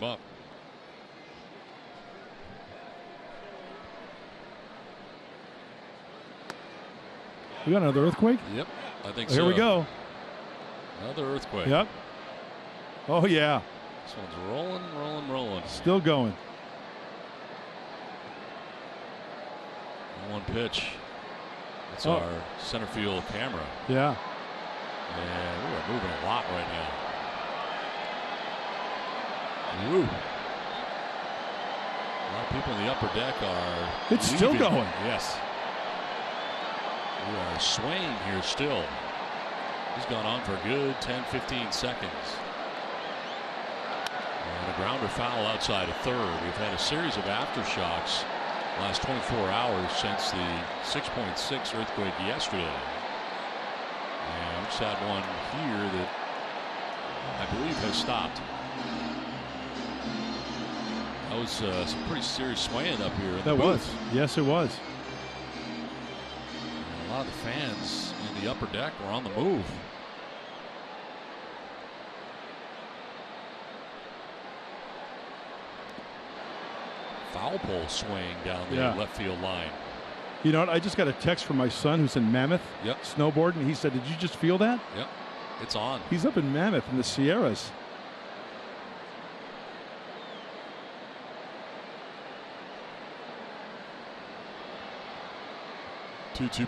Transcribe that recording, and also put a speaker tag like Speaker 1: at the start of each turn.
Speaker 1: up.
Speaker 2: We got another earthquake?
Speaker 1: Yep, I think
Speaker 2: Here
Speaker 1: so.
Speaker 2: we go.
Speaker 1: Another earthquake.
Speaker 2: Yep. Oh, yeah.
Speaker 1: This one's rolling, rolling, rolling.
Speaker 2: Still going.
Speaker 1: One pitch. That's our center field camera.
Speaker 2: Yeah.
Speaker 1: And we are moving a lot right now. Woo. A lot of people in the upper deck are.
Speaker 2: It's still going.
Speaker 1: Yes. We are swaying here still. He's gone on for a good 10-15 seconds. And a grounder foul outside of third. We've had a series of aftershocks last 24 hours since the 6.6 earthquake yesterday. And we just had one here that I believe has stopped. That was some pretty serious swaying up here in the booth.
Speaker 2: Yes, it was.
Speaker 1: And a lot of the fans in the upper deck were on the move. Foul pole swaying down the left field line.
Speaker 2: You know what? I just got a text from my son who's in Mammoth snowboarding. He said, "Did you just feel that?"
Speaker 1: Yep. It's on.
Speaker 2: He's up in Mammoth in the Sierras.
Speaker 1: 2-2